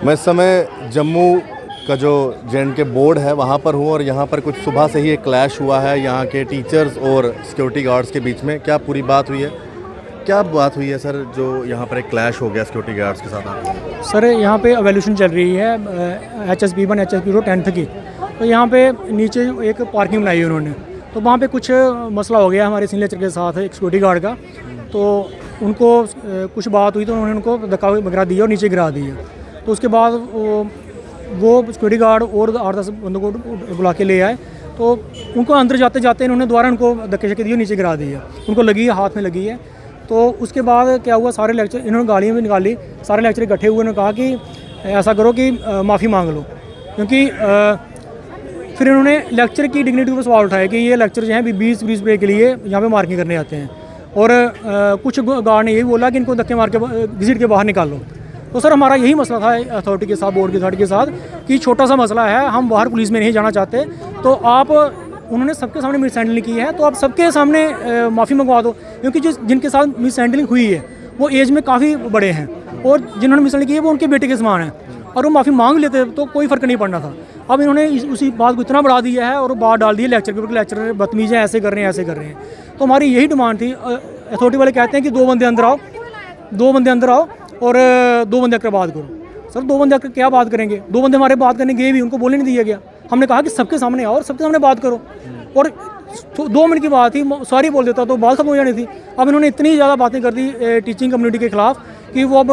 मैं इस समय जम्मू का जो जे.एंड.के बोर्ड है वहाँ पर हूँ और यहाँ पर कुछ सुबह से ही एक क्लैश हुआ है यहाँ के टीचर्स और सिक्योरिटी गार्ड्स के बीच में। क्या पूरी बात हुई है, क्या बात हुई है सर जो यहाँ पर एक क्लैश हो गया सिक्योरिटी गार्ड्स के साथ? सर यहाँ पे एवोल्यूशन चल रही है HSP1 HSP2 10th की। तो यहाँ पे नीचे एक पार्किंग बनाई है उन्होंने, तो वहाँ पे कुछ मसला हो गया हमारे सीनियर लेक्चर के साथ एक सिक्योरिटी गार्ड का। तो उनको कुछ बात हुई तो उन्होंने उनको धक्का वगैरह दिया और नीचे गिरा दिया। तो उसके बाद वो सिक्योरिटी गार्ड और 8-10 बंदों को बुला के ले आए। तो उनको अंदर जाते जाते इन्होंने दोबारा उनको धक्के शक्के दिए, नीचे गिरा दिया। उनको लगी है, हाथ में लगी है। तो उसके बाद क्या हुआ, सारे लेक्चर इन्होंने गालियाँ भी निकाली, सारे लेक्चर इकट्ठे हुए। उन्होंने कहा कि ऐसा करो कि माफ़ी मांग लो, क्योंकि फिर इन्होंने लेक्चर की डिग्निटी पर सवाल उठाया कि ये लेक्चर जो हैं 20 रुपये के लिए यहाँ पे मार्किंग करने आते हैं। और कुछ गार्ड ने यही बोला कि इनको धक्के मार के विजिट के बाहर निकाल लो। तो सर हमारा यही मसला था अथॉरिटी के साथ, बोर्ड की अथॉरिटी के साथ, कि छोटा सा मसला है, हम बाहर पुलिस में नहीं जाना चाहते। तो आप, उन्होंने सबके सामने मिसहैंडलिंग की है, तो आप सबके सामने माफ़ी मंगवा दो, क्योंकि जो जिनके साथ मिसहैंडलिंग हुई है वो एज में काफ़ी बड़े हैं और जिन्होंने मिसहैंडलिंग की है वो उनके बेटे के समान है, और वो माफ़ी मांग लेते तो कोई फ़र्क नहीं पड़ना था। अब इन्होंने उसी बात को इतना बढ़ा दिया है और बात डाल दी है लेक्चर के ऊपर, लेक्चर बदतमीज़ हैं, ऐसे कर रहे हैं, ऐसे कर रहे हैं। तो हमारी यही डिमांड थी। अथॉरिटी वाले कहते हैं कि 2 बंदे अंदर आओ, 2 बंदे अंदर आओ और 2 बंदे आकर बात करो। सर 2 बंदे आकर क्या बात करेंगे? 2 बंदे हमारे बात करने गए भी, उनको बोलने नहीं दिया गया। हमने कहा कि सबके सामने आओ और सबके सामने बात करो, और 2 मिनट की बात थी, सॉरी बोल देता तो बात खत्म हो जानी थी। अब इन्होंने इतनी ज़्यादा बातें कर दी टीचिंग कम्युनिटी के खिलाफ कि वो अब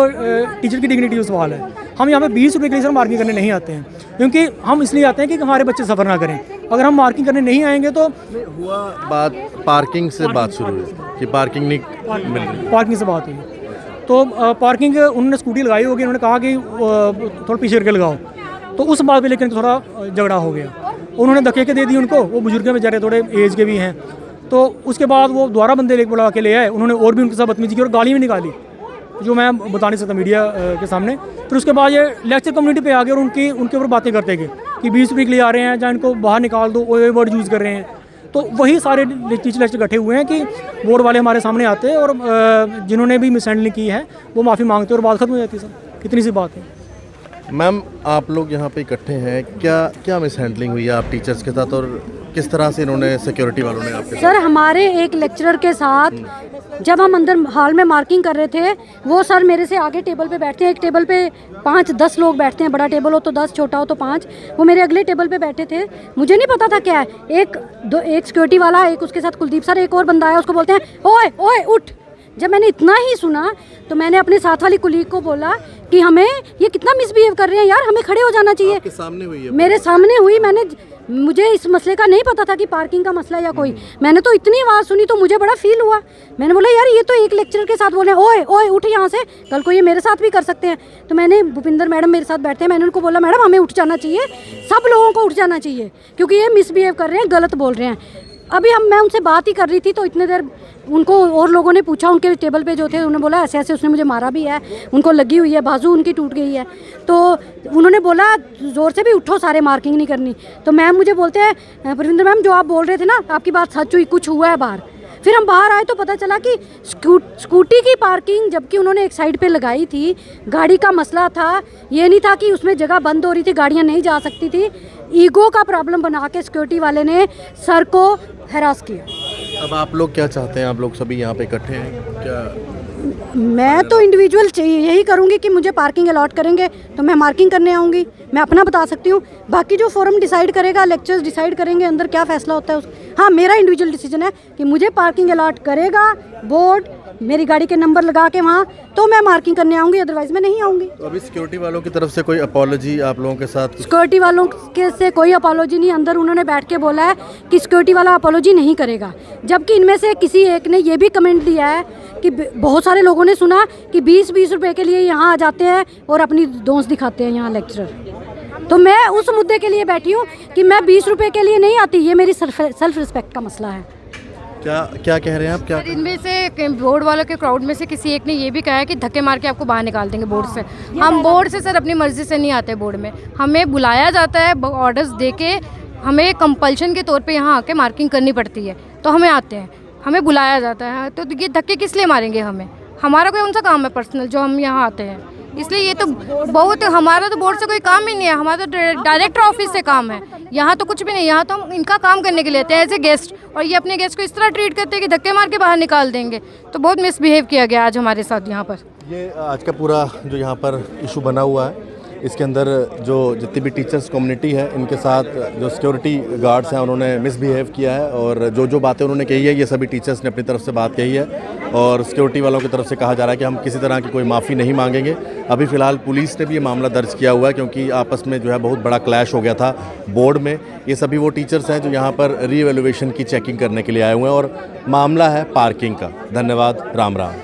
टीचर की डिग्निटी का सवाल है। हम यहाँ पे 20 रुपये के लिए सर मार्किंग करने नहीं आते हैं, क्योंकि हम इसलिए आते हैं कि हमारे बच्चे सफ़र ना करें। अगर हम मार्किंग करने नहीं आएंगे तो हुआ बात पार्किंग से, बात शुरू हुई कि पार्किंग नहीं मिल रही, पार्किंग से बात हुई। तो पार्किंग उन्होंने स्कूटी लगाई होगी, उन्होंने कहा कि थोड़ा पीछे करके लगाओ। तो उस बात पे लेकिन थोड़ा झगड़ा हो गया, उन्होंने धक्के के दे दी उनको। वो बुजुर्ग हैं बेचारे, थोड़े एज के भी हैं। तो उसके बाद वो दोबारा बंदे लेके बुला के ले आए, उन्होंने और भी उनके साथ बदतमीजी की और गाली भी निकाली, जो मैं बता नहीं सकता मीडिया के सामने। फिर उसके बाद ये लेक्चर कम्युनिटी पे आ गए और उनके ऊपर बातें करते गए कि 20 रुपये के लिए आ रहे हैं, जहाँ इनको बाहर निकाल दो, वो वर्ड यूज़ कर रहे हैं। तो वही सारे टीचर लेक्चर इकट्ठे हुए हैं कि बोर्ड वाले हमारे सामने आते हैं और जिन्होंने भी मिसहैंडलिंग की है वो माफ़ी मांगते और बात खत्म हो जाती है। सर कितनी सी बात है। मैम आप लोग यहाँ पे इकट्ठे हैं, क्या मिसहैंडलिंग हुई है आप टीचर्स के साथ और किस तरह से इन्होंने सिक्योरिटी वालों ने आपके? सर हमारे एक लेक्चरर के साथ जब हम अंदर हॉल में मार्किंग कर रहे थे, वो सर मेरे से आगे टेबल पे बैठते हैं। एक टेबल पे 5-10 लोग बैठते हैं, बड़ा टेबल हो तो 10, छोटा हो तो 5। वो मेरे अगले टेबल पे बैठे थे, मुझे नहीं पता था क्या है। एक सिक्योरिटी वाला, एक उसके साथ कुलदीप सर, एक और बंदा आया, उसको बोलते हैं ओए ओए उठ। जब मैंने इतना ही सुना तो मैंने अपने साथ वाली कुलीग को बोला कि हमें ये कितना मिसबिहेव कर रहे हैं यार, हमें खड़े हो जाना चाहिए। आपके सामने हुई है? मेरे सामने हुई। मुझे इस मसले का नहीं पता था कि पार्किंग का मसला या कोई। मैंने तो इतनी आवाज़ सुनी तो मुझे बड़ा फील हुआ। मैंने बोला यार ये तो एक लेक्चरर के साथ बोल रहे हैं ओए ओए उठ यहाँ से, कल को ये मेरे साथ भी कर सकते हैं। तो मैंने, भूपिंदर मैडम मेरे साथ बैठते हैं, मैंने उनको बोला मैडम हमें उठ जाना चाहिए, सब लोगों को उठ जाना चाहिए, क्योंकि ये मिसबिहेव कर रहे हैं, गलत बोल रहे हैं। अभी मैं उनसे बात ही कर रही थी तो इतने देर उनको और लोगों ने पूछा, उनके टेबल पे जो थे, उन्होंने बोला ऐसे ऐसे उसने मुझे मारा भी है, उनको लगी हुई है, बाजू उनकी टूट गई है। तो उन्होंने बोला ज़ोर से भी उठो, सारे मार्किंग नहीं करनी। तो मैम मुझे बोलते हैं परविंदर मैम जो आप बोल रहे थे ना, आपकी बात सच हुई, कुछ हुआ है बाहर। फिर हम बाहर आए तो पता चला कि स्कूटी की पार्किंग, जबकि उन्होंने एक साइड पे लगाई थी, गाड़ी का मसला था। ये नहीं था कि उसमें जगह बंद हो रही थी, गाड़ियाँ नहीं जा सकती थी। ईगो का प्रॉब्लम बना के सिक्योरिटी वाले ने सर को हैरास किया। अब आप लोग क्या चाहते हैं? आप लोग सभी यहाँ पे इकट्ठे हैं, क्या? मैं तो इंडिविजुअल यही करूँगी कि मुझे पार्किंग अलॉट करेंगे तो मैं मार्किंग करने आऊँगी, मैं अपना बता सकती हूँ। बाकी जो फोरम डिसाइड करेगा, लेक्चर्स डिसाइड करेंगे अंदर क्या फ़ैसला होता है हाँ मेरा इंडिविजुअल डिसीजन है कि मुझे पार्किंग अलॉट करेगा बोर्ड, मेरी गाड़ी के नंबर लगा के वहाँ, तो मैं मार्किंग करने आऊँगी, अदरवाइज़ मैं नहीं आऊँगी। तो अभी सिक्योरिटी वालों की तरफ से कोई अपॉलॉजी आप लोगों के साथ? सिक्योरिटी वालों के से कोई अपॉलॉजी नहीं। अंदर उन्होंने बैठ के बोला है कि सिक्योरिटी वाला अपॉलॉजी नहीं करेगा, जबकि इनमें से किसी एक ने ये भी कमेंट दिया है कि बहुत सारे लोगों ने सुना कि 20-20 रुपये के लिए यहाँ आ जाते हैं और अपनी दोस्त दिखाते हैं यहाँ लेक्चरर। तो मैं उस मुद्दे के लिए बैठी हूँ कि मैं 20 रुपये के लिए नहीं आती, ये मेरी सेल्फ रिस्पेक्ट का मसला है। क्या कह रहे हैं आप? क्या इनमें से बोर्ड वालों के क्राउड में से किसी एक ने ये भी कहा है कि धक्के मार के आपको बाहर निकाल देंगे बोर्ड से। हम बोर्ड से सर अपनी मर्जी से नहीं आते, बोर्ड में हमें बुलाया जाता है, ऑर्डर्स दे के हमें कंपल्शन के तौर पे यहाँ आके मार्किंग करनी पड़ती है, तो हमें आते हैं, हमें बुलाया जाता है। तो ये धक्के किस लिए मारेंगे हमें? हमारा कोई उनसा काम है पर्सनल जो हम यहाँ आते हैं? इसलिए ये तो बहुत, हमारा तो बोर्ड से कोई काम ही नहीं है, हमारा तो डायरेक्टर ऑफिस से काम है। यहाँ तो कुछ भी नहीं, यहाँ तो हम इनका काम करने के लिए आते हैं एज ए गेस्ट, और ये अपने गेस्ट को इस तरह ट्रीट करते हैं कि धक्के मार के बाहर निकाल देंगे। तो बहुत मिसबिहेव किया गया आज हमारे साथ यहाँ पर। ये आज का पूरा जो यहाँ पर इशू बना हुआ है, इसके अंदर जो जितनी भी टीचर्स कम्युनिटी है, इनके साथ जो सिक्योरिटी गार्ड्स हैं उन्होंने मिसबिहेव किया है, और जो बातें उन्होंने कही है ये सभी टीचर्स ने अपनी तरफ से बात कही है, और सिक्योरिटी वालों की तरफ से कहा जा रहा है कि हम किसी तरह की कोई माफ़ी नहीं मांगेंगे। अभी फ़िलहाल पुलिस ने भी ये मामला दर्ज किया हुआ है, क्योंकि आपस में जो है बहुत बड़ा क्लैश हो गया था बोर्ड में। ये सभी वो टीचर्स हैं जो यहाँ पर रीवैल्यूएशन की चेकिंग करने के लिए आए हुए हैं, और मामला है पार्किंग का। धन्यवाद, राम राम।